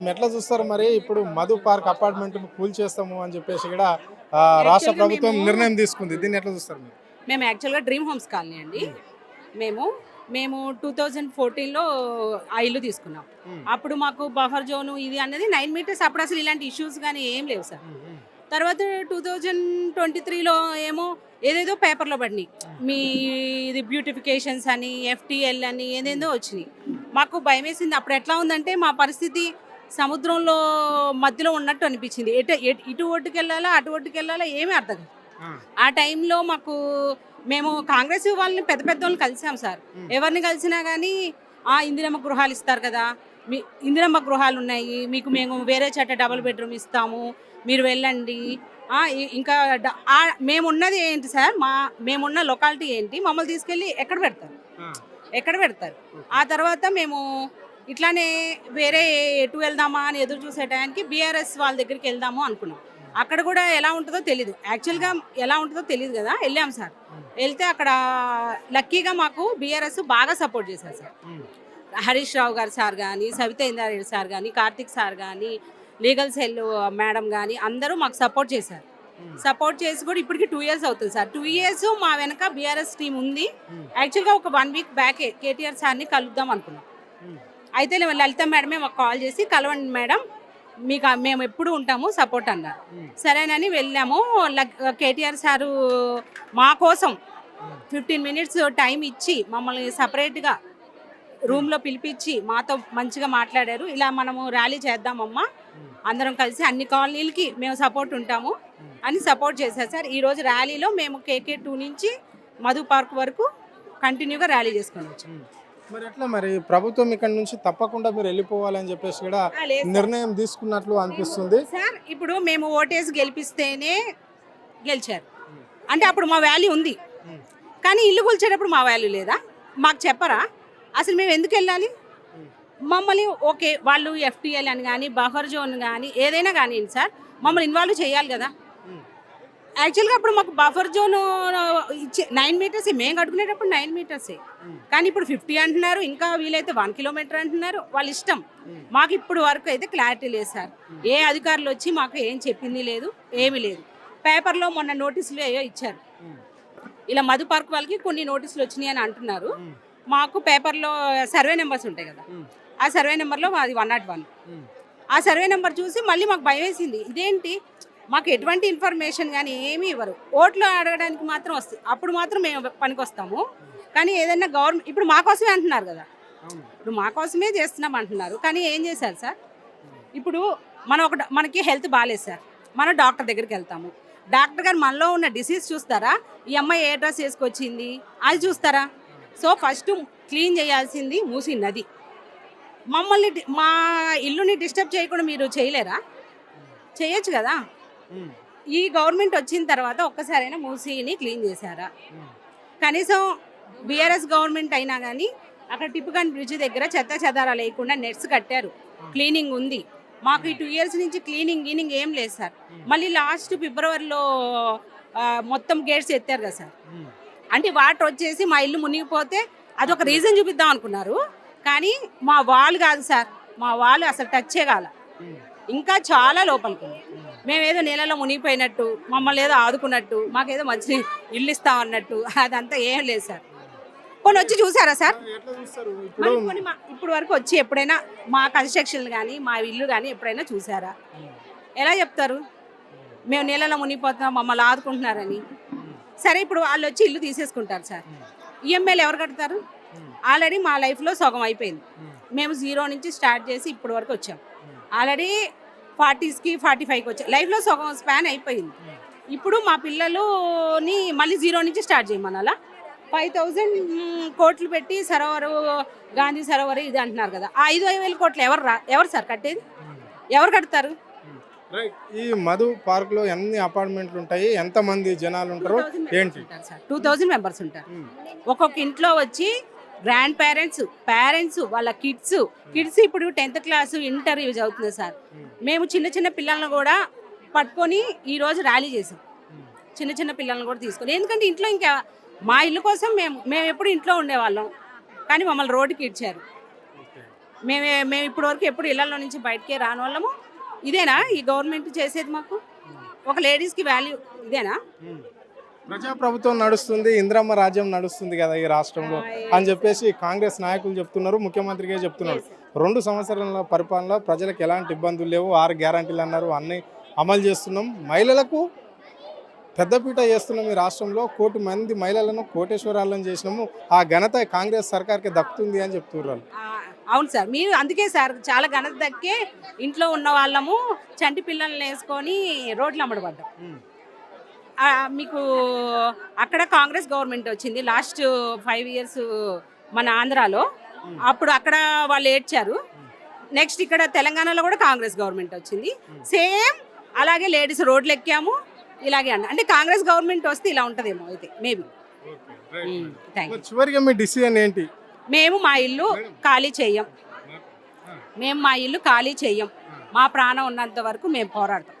ఎట్లా చూస్తారు మరి ఇప్పుడు మధు పార్క్ అపార్ట్మెంట్ కూల్చేస్తాము అని చెప్పేసి కూడా రాష్ట్ర యాక్చువల్‌గా ప్రభుత్వం నిర్ణయం తీసుకుంది. దీన్ని ఎట్లా చూస్తారు మీరు? మేము యాక్చువల్‌గా డ్రీమ్ హోమ్స్ కాలనీ అండి. మేము మేము 2014లో ఆ ఇల్లు తీసుకున్నాం. హ్మ్. అప్పుడు మాకు బఫర్ జోను ఇది అన్నది 9 మీటర్స్. అప్పుడు అసలు ఇలాంటి ఇష్యూస్ గానీ ఏం లేవు సార్. హ్మ్. హ్మ్. తర్వాత 2023లో ఏమో ఏదేదో పేపర్‌లో పడినాయి. మీ ఇది బ్యూటిఫికేషన్స్ అని, ఎఫ్‌టీఎల్ అని ఏదేందో వచ్చినాయి. మాకు భయమేసింది. అప్పుడు ఎట్లా ఉందంటే మా పరిస్థితి సముద్రంలో మధ్యలో ఉన్నట్టు అనిపించింది. ఇటు ఒడ్డుకెళ్ళాలా, అటు ఒడ్డుకెళ్ళాలా ఏమీ అర్థం కాదు. ఆ. ఆ టైంలో మేము కాంగ్రెస్ వాళ్ళని పెద్ద పెద్దోళ్ళని కలిసాం సార్. హ్మ్. ఎవరిని కలిసినా కానీ ఇందిరమ్మ గృహాలు ఇస్తారు కదా, మీ ఇందిరమ్మ గృహాలు ఉన్నాయి, మీకు మేము వేరే చోట డబుల్ బెడ్రూమ్ ఇస్తాము, మీరు వెళ్ళండి. ఇంకా మేమున్నది ఏంటి సార్, మేమున్న లొకాలిటీ ఏంటి, మమ్మల్ని తీసుకెళ్ళి ఆ. ఎక్కడ పెడతారు. ఆ తర్వాత మేము ఇట్లానే వేరే ఎటు వెళ్దామా అని ఎదురు చూసే టయానికి బీఆర్ఎస్ వాళ్ళ దగ్గరికి వెళ్దాము అనుకున్నాం. అక్కడ కూడా ఎలా ఉంటుందో తెలీదు. యాక్చువల్‌గా ఎలా ఉంటుందో తెలీదు కదా, వెళ్ళాం సార్. వెళ్తే అక్కడ లక్కీగా మాకు బీఆర్ఎస్ బాగా సపోర్ట్ చేశారు సార్. హ్మ్. హరీష్ రావు గారు సార్ కానీ, సవితా ఇంద్రారెడ్డి సార్ కానీ, కార్తిక్ సార్ కానీ, లీగల్ సెల్ మేడం కానీ అందరూ మాకు సపోర్ట్ చేశారు. సపోర్ట్ చేసి కూడా ఇప్పటికి 2 ఇయర్స్ అవుతుంది సార్. 2 ఇయర్స్ మా వెనక బీఆర్ఎస్ టీం ఉంది. యాక్చువల్‌గా ఒక 1 వీక్ బ్యాకే కేటీఆర్ సార్ని కలుద్దాం అనుకున్నాం. హ్మ్. అయితే లలిత మేడమే మాకు కాల్ చేసి కలవండి మేడం, మేము ఎప్పుడు ఉంటాము సపోర్ట్ అన్నారు. సరేనని వెళ్ళాము. కేటీఆర్ సారు మా కోసం 15 మినిట్స్ టైం ఇచ్చి మమ్మల్ని సపరేట్గా రూమ్లో పిలిపించి మాతో మంచిగా మాట్లాడారు. ఇలా మనము ర్యాలీ చేద్దామమ్మా, అందరం కలిసి అన్ని కాలనీలకి మేము సపోర్ట్ ఉంటాము అని సపోర్ట్ చేశారు సార్. ఈరోజు ర్యాలీలో మేము KK2 నుంచి మధు పార్క్ వరకు కంటిన్యూగా ర్యాలీ చేసుకొని వచ్చాం. మరి ఎట్లా మరి ప్రభుత్వం ఇక్కడ నుంచి తప్పకుండా మీరు వెళ్ళిపోవాలని చెప్పేసి కూడా లేదు సార్. నిర్ణయం తీసుకున్నట్లు అనిపిస్తుంది. సార్ ఇప్పుడు మేము ఓటేసి గెలిపిస్తేనే గెలిచారు అంటే అప్పుడు మా వాల్యూ ఉంది, కానీ ఇల్లు కూల్చేటప్పుడు మా వాల్యూ లేదా? మాకు చెప్పరా? అసలు మేము ఎందుకు వెళ్ళాలి? మమ్మల్ని ఓకే వాళ్ళు ఎఫ్టీఎల్ అని కానీ బఫర్ జోన్ కానీ ఏదైనా కానివ్వండి సార్, మమ్మల్ని ఇన్వాల్వ్ చేయాలి కదా. యాక్చువల్గా అప్పుడు మాకు బఫర్ జోన్ ఇచ్చే 9 మీటర్స్, మేము కట్టుకునేటప్పుడు 9 మీటర్సే, కానీ ఇప్పుడు 50 అంటున్నారు, ఇంకా వీలైతే 1 కిలోమీటర్ అంటున్నారు. వాళ్ళ ఇష్టం. మాకు ఇప్పుడు వరకు అయితే క్లారిటీ లేదు సార్. ఏ అధికారులు వచ్చి మాకు ఏం చెప్పింది లేదు, ఏమీ లేదు. పేపర్లో మొన్న నోటీసులు ఏయో ఇచ్చారు, ఇలా మధు పార్క్ వాళ్ళకి కొన్ని నోటీసులు వచ్చినాయి అని అంటున్నారు. మాకు పేపర్లో సర్వే నెంబర్స్ ఉంటాయి కదా, ఆ సర్వే నెంబర్లో అది 101. ఆ సర్వే నెంబర్ చూసి మళ్ళీ మాకు భయం వేసింది. ఇదేంటి, మాకు ఎటువంటి ఇన్ఫర్మేషన్ కానీ ఏమీ ఇవ్వరు. ఓట్లు అడగడానికి మాత్రం వస్తుంది, అప్పుడు మాత్రం మేము పనికి వస్తాము. కానీ ఏదైనా గవర్నమెంట్ ఇప్పుడు మాకోసమే అంటున్నారు కదా, ఇప్పుడు మాకోసమే చేస్తున్నాం అంటున్నారు, కానీ ఏం చేశారు సార్? ఇప్పుడు మనకి హెల్త్ బాగాలేదు సార్, మనం డాక్టర్ దగ్గరికి వెళ్తాము. డాక్టర్ గారు మనలో ఉన్న డిసీజ్ చూస్తారా? ఈ అమ్మాయి ఏ డ్రెస్ వేసుకొచ్చింది అది చూస్తారా? సో ఫస్ట్ క్లీన్ చేయాల్సింది మూసీ నది. మా ఇల్లుని డిస్టర్బ్ చేయకుండా మీరు చేయలేరా? చేయొచ్చు కదా. ఈ గవర్నమెంట్ వచ్చిన తర్వాత ఒక్కసారైనా మూసీని క్లీన్ చేశారా? కనీసం బీఆర్ఎస్ గవర్నమెంట్ అయినా కానీ అక్కడ టిప్పుకాన్ బ్రిడ్జ్ దగ్గర చెత్త చెదారా లేకుండా నెట్స్ కట్టారు, క్లీనింగ్ ఉంది. మాకు ఈ 2 ఇయర్స్ నుంచి క్లీనింగ్ ఏం లేదు సార్. మళ్ళీ లాస్ట్ ఫిబ్రవరిలో మొత్తం గేట్స్ ఎత్తారు కదా సార్. అంటే వాటర్ వచ్చేసి మా ఇల్లు మునిగిపోతే అదొక రీజన్ చూపిద్దాం అనుకున్నారు, కానీ మా వాళ్ళు కాదు సార్, మా వాళ్ళు అసలు టచ్చే కాల, ఇంకా చాలా లోపలికి ఉంది. మేమేదో నీళ్ళలో మునిగిపోయినట్టు, మమ్మల్ని ఏదో ఆదుకున్నట్టు, మాకేదో మంచి ఇల్లు ఇస్తామన్నట్టు అదంతా ఏం లేదు సార్. కొన్ని వచ్చి చూసారా సార్? ఇప్పుడు వరకు వచ్చి ఎప్పుడైనా మా కన్స్ట్రక్షన్ కానీ మా ఇల్లు కానీ ఎప్పుడైనా చూసారా? ఎలా చెప్తారు మేము నీళ్ళలో మునిగిపోతున్నాం మమ్మల్ని ఆదుకుంటున్నారని? సరే ఇప్పుడు వాళ్ళు వచ్చి ఇల్లు తీసేసుకుంటారు సార్, ఈఎంఐలు ఎవరు కడతారు? ఆల్రెడీ మా లైఫ్లో సగం అయిపోయింది. మేము 0 నుంచి స్టార్ట్ చేసి ఇప్పటి వరకు వచ్చాం. ఆల్రెడీ 40కి 45కి వచ్చాం. లైఫ్లో సగం స్పాన్ అయిపోయింది. ఇప్పుడు మా పిల్లలుని మళ్ళీ 0 నుంచి స్టార్ట్ చేయమనాలా? 5000 కోట్లు పెట్టి సరోవరు, గాంధీ సరోవరు ఇది అంటున్నారు కదా, ఆ 5,000 కోట్లు ఎవరు సార్ కట్టేది? ఎవరు కడతారు? ఈ మధు పార్క్ లో ఎన్ని అపార్ట్మెంట్లు ఉంటాయి, ఎంత మంది జనాలు ఉంటారు, ఏంటి? 2000 మెంబర్స్ ఉంటారు. ఒక్కొక్క ఇంట్లో వచ్చి గ్రాండ్ పేరెంట్స్ వాళ్ళ కిడ్స్ ఇప్పుడు 10th క్లాస్ ఇంటర్ యూజ్ అవుతుంది సార్. మేము చిన్న పిల్లలను కూడా పట్టుకొని ఈరోజు ర్యాలీ చేసాం, చిన్న పిల్లలను కూడా తీసుకొని. ఎందుకంటే ఇంట్లో ఇంకా మా ఇల్లు కోసం మేము ఎప్పుడు ఇంట్లో ఉండేవాళ్ళం, కానీ మమ్మల్ని రోడ్డుకి ఇచ్చారు. మేము ఇప్పటివరకు ఎప్పుడు ఇళ్లలో నుంచి బయటకే రాని వాళ్ళము. ఇదేనా ఈ గవర్నమెంట్ చేసేది మాకు? ఒక లేడీస్కి వాల్యూ ఇదేనా? ప్రజాప్రభుత్వం నడుస్తుంది, ఇందిరమ్మ రాజ్యం నడుస్తుంది కదా ఈ రాష్ట్రంలో అని చెప్పేసి కాంగ్రెస్ నాయకులు చెప్తున్నారు, ముఖ్యమంత్రిగా చెప్తున్నారు. 2 సంవత్సరాల పరిపాలనలో ప్రజలకు ఎలాంటి ఇబ్బందులు లేవు, 6 గ్యారంటీలు అన్నారు, అన్నీ అమలు చేస్తున్నాం, మహిళలకు పెద్దపీట చేస్తున్నాం. ఈ రాష్ట్రంలో 1 కోటి మంది మహిళలను కోటేశ్వరాలను చేసినాము, ఆ ఘనత కాంగ్రెస్ సర్కార్కి దక్కుతుంది అని చెప్తున్నారు. అవును సార్, మీరు అందుకే సార్ చాలా ఘనత దక్కే ఇంట్లో ఉన్న వాళ్ళము చంటి పిల్లల్ని వేసుకొని రోడ్లు అమ్మడబడ్డాం. మీకు అక్కడ కాంగ్రెస్ గవర్నమెంట్ వచ్చింది లాస్ట్ 5 years మన ఆంధ్రాలో. అప్పుడు అక్కడ వాళ్ళు ఏడ్చారు. నెక్స్ట్ ఇక్కడ తెలంగాణలో కూడా కాంగ్రెస్ గవర్నమెంట్ వచ్చింది. సేమ్ అలాగే లేడీస్ రోడ్లు ఎక్కాము. ఇలాగే అంటే కాంగ్రెస్ గవర్నమెంట్ వస్తే ఇలా ఉంటుందేమో అయితే మేబీ. Thank you. చివరిగా మీ డిసిజన్ ఏంటి? మేము మా ఇల్లు ఖాళీ చెయ్యం. మా ఇల్లు ఖాళీ చెయ్యం. మా ప్రాణం ఉన్నంత వరకు మేము పోరాడతాం.